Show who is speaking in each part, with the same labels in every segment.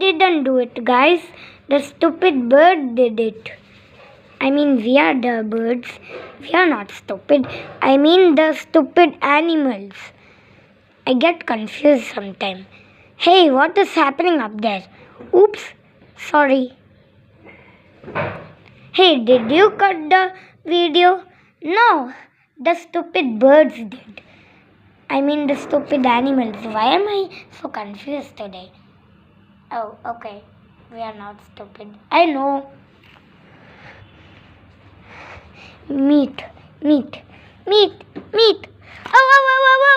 Speaker 1: didn't do it, guys. The stupid bird did it. I mean, we are the birds. We are not stupid. I mean, the stupid animals. I get confused sometimes. Hey, what is happening up there? Oops, sorry. Hey, did you cut the video? No, the stupid birds did. I mean, the stupid animals. Why am I so confused today? Oh, okay. We are not stupid. I know. Meat.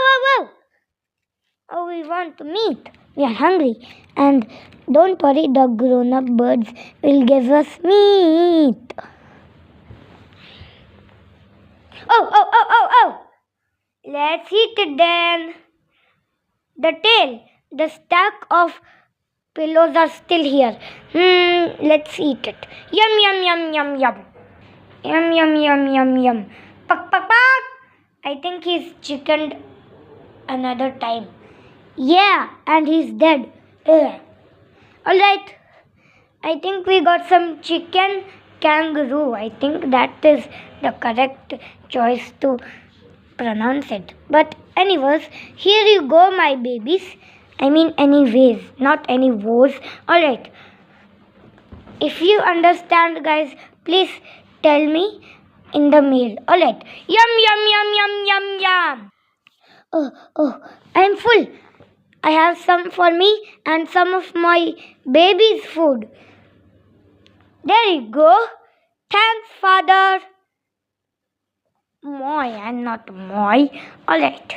Speaker 1: Oh. Oh, we want meat. We are hungry. And don't worry, the grown-up birds will give us meat. Oh. Let's eat it then. The tail, the stack of pillows are still here. Let's eat it. Yum. Yum. Pak. I think he's chickened another time. Yeah, and he's dead. Alright. I think we got some chicken kangaroo. I think that is the correct choice to pronounce it. But anyways, here you go, my babies. I mean, anyways, not any woes. Alright. If you understand, guys, please tell me in the mail. Alright. Yum. Oh, I'm full. I have some for me and some of my baby's food. There you go. Thanks, Father. Moi and not moi. Alright.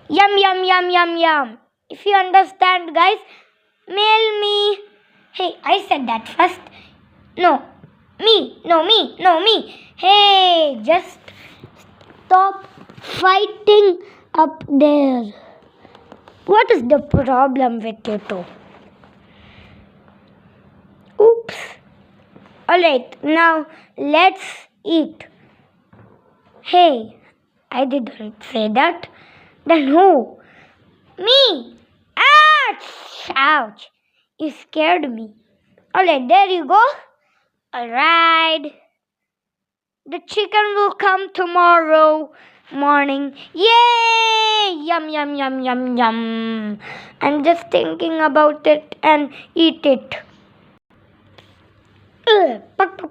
Speaker 1: Yum. If you understand, guys, mail me. Hey, I said that first. No, me. Hey, just stop fighting up there. What is the problem with you two? Oops. Alright, now let's eat. Hey, I didn't say that. Then who? Me! Ouch! You scared me. Alright, there you go. Alright. The chicken will come tomorrow morning. Yay! Yum. I'm just thinking about it and eat it. Pak.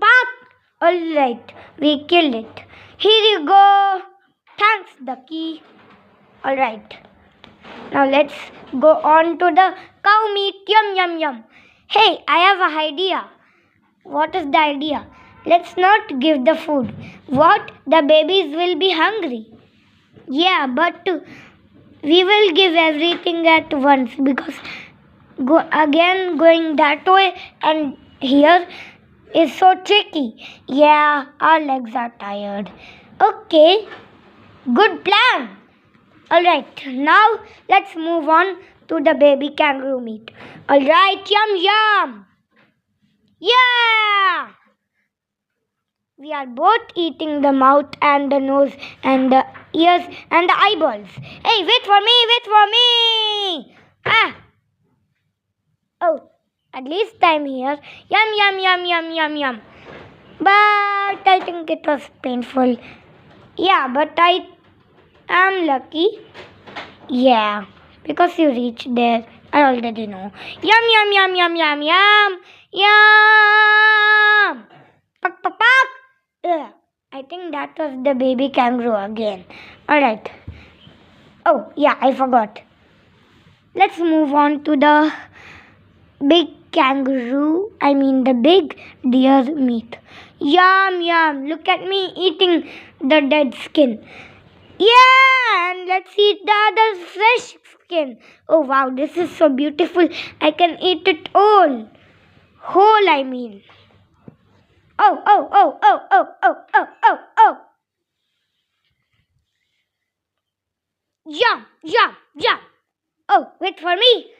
Speaker 1: Alright, we killed it. Here you go. Thanks, Ducky. Alright. Now let's go on to the cow meat. Yum. Hey, I have an idea. What is the idea? Let's not give the food. What? The babies will be hungry. Yeah, but we will give everything at once because going that way and here is so tricky. Yeah, our legs are tired. Okay, good plan. Alright, now let's move on to the baby kangaroo meat. Alright, yum. Yeah! We are both eating the mouth and the nose and the ears and the eyeballs. Hey, wait for me! Oh, at least I'm here. Yum. But I think it was painful. Yeah, but I am lucky. Yeah, because you reached there. I already know. Yum. Pak. I think that was the baby kangaroo again. Alright. Oh, yeah, I forgot. Let's move on to the big the big deer meat. Yum. Look at me eating the dead skin. Yeah, and let's eat the other fresh skin. Oh, wow, this is so beautiful. I can eat it all. Whole, I mean. Oh. Yum. Oh, wait for me.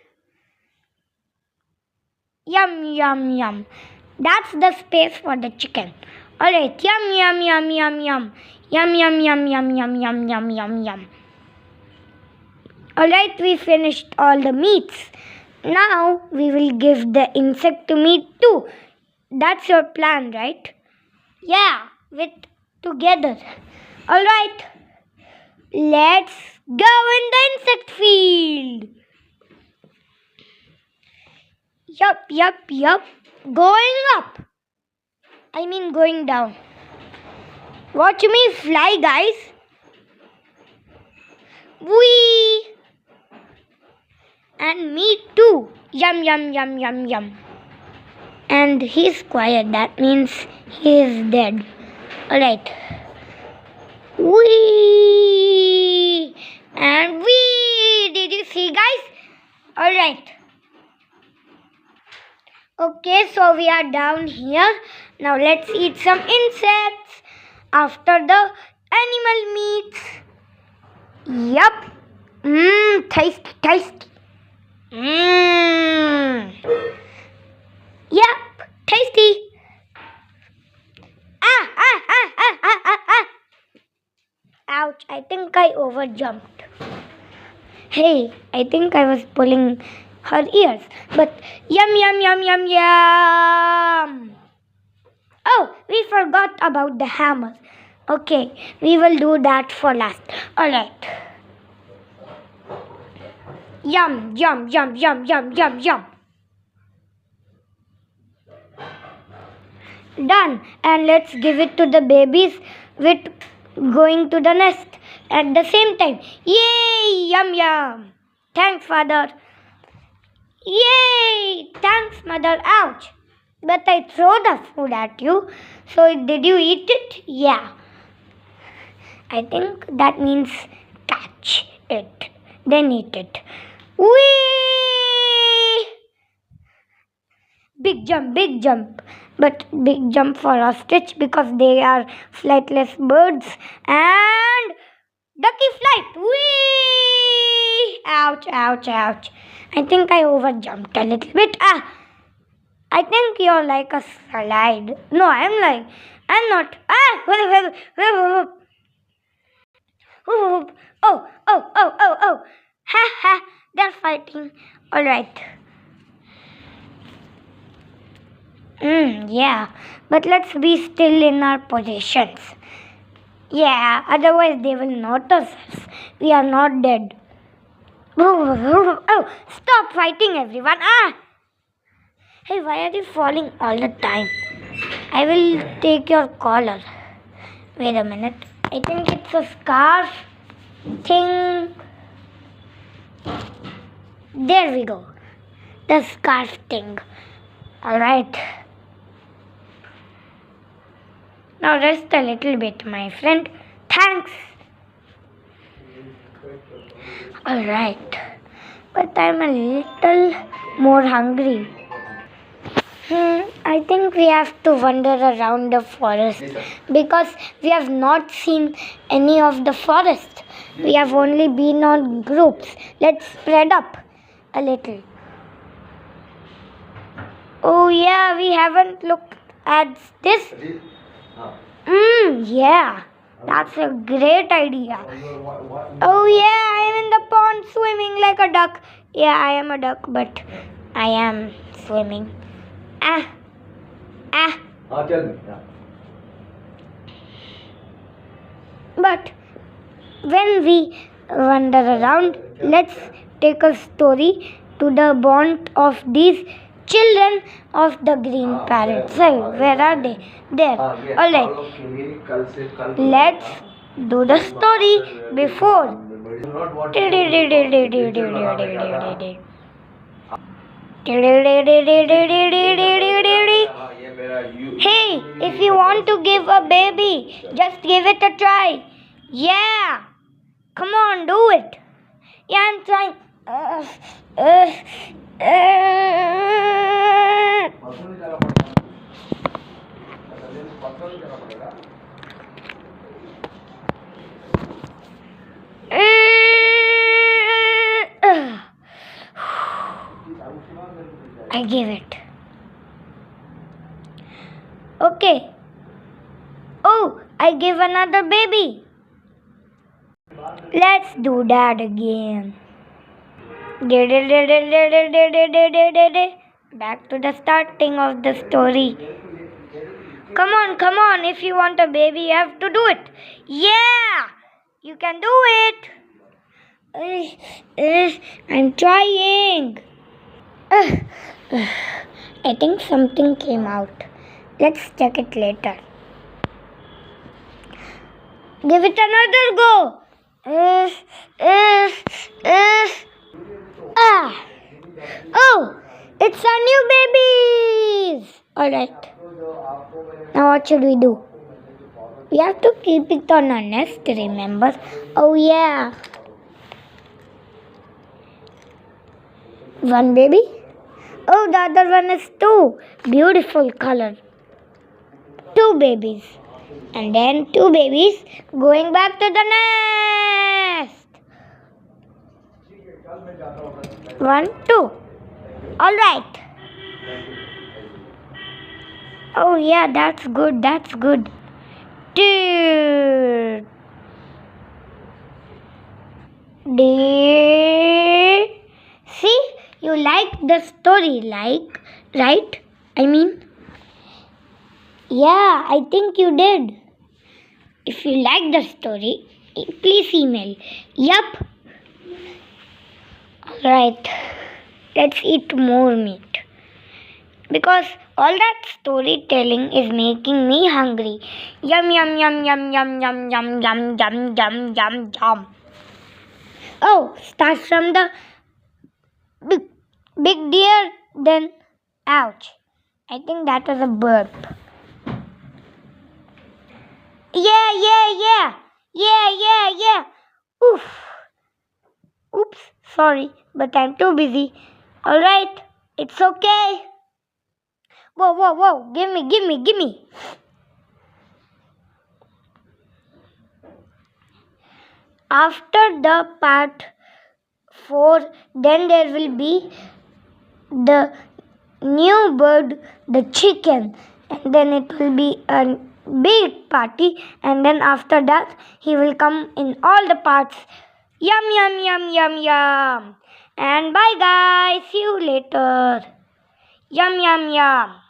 Speaker 1: Yum. That's the space for the chicken. Alright, yum. Yum. Alright, we finished all the meats. Now we will give the insect meat too. That's your plan, right? Yeah, with together. Alright, let's go in the insect field. Yup. Going up. I mean going down. Watch me fly, guys. Whee! And me too. Yum. And he's quiet. That means he is dead. Alright. Whee! And whee! Did you see, guys? Alright. Okay, so we are down here. Now let's eat some insects after the animal meats. Yup. Tasty. Yup, tasty. Ah. Ouch, I think I overjumped. Hey, I think I was pulling her ears. But yum. Oh, we forgot about the hammer. Okay, we will do that for last. Alright. Yum. Done. And let's give it to the babies with going to the nest at the same time. Yay! Yum. Thanks, father. Yay! Thanks, mother. Ouch. But I throw the food at you. So did you eat it? Yeah. I think that means catch it. Then eat it. Whee! Big jump. But big jump for ostrich because they are flightless birds. And ducky flight. Whee! Ouch. I think I overjumped a little bit. I think you're like a slide. No, I'm not. Oh. Ha. They're fighting. Alright. Yeah. But let's be still in our positions. Yeah, otherwise they will notice us. We are not dead. Oh, stop fighting, everyone. Hey, why are you falling all the time? I will take your collar. Wait a minute. I think it's a scarf thing. There we go. The scarf thing. Alright. Now rest a little bit, my friend. Thanks. Alright. But I'm a little more hungry. I think we have to wander around the forest because we have not seen any of the forest. We have only been on groups. Let's spread up a little. Oh yeah, we haven't looked at this. Yeah, that's a great idea. Oh yeah, I am in the pond swimming like a duck. Yeah, I am a duck, but I am swimming.
Speaker 2: Tell me.
Speaker 1: But when we wander around, let's take a story to the bond of these children of the green parrots. Where are they? There. Alright. Let's do the story before. Hey, if you want to give a baby, just give it a try. Yeah. Come on, do it. Yeah, I'm trying. I give it. Okay. Oh, I give another baby. Let's do that again. Back to the starting of the story. Come on, if you want a baby, you have to do it. Yeah, you can do it. I'm trying. I think something came out. Let's check it later. Give it another go. Ah. Oh, it's our new babies. Alright. Now what should we do? We have to keep it on our nest, remember? Oh yeah. One baby. Oh, the other one is two. Beautiful color. Two babies. And then two babies going back to the nest. 1, 2. Alright. Oh yeah, that's good. Dude. See, you like the story, right? Yeah, I think you did. If you like the story, please email. Yup. Right. Let's eat more meat. Because all that storytelling is making me hungry. Yum yum yum yum yum yum yum yum yum yum yum yum. Oh, start from the big deer, then ouch. I think that was a burp. Yeah. Oof. Oops, sorry, but I'm too busy. Alright, it's okay. Whoa, give me. After the part 4, then there will be the new bird, the chicken, and then it will be a big party, and then after that he will come in all the parts. Yum. And bye guys, see you later. Yum.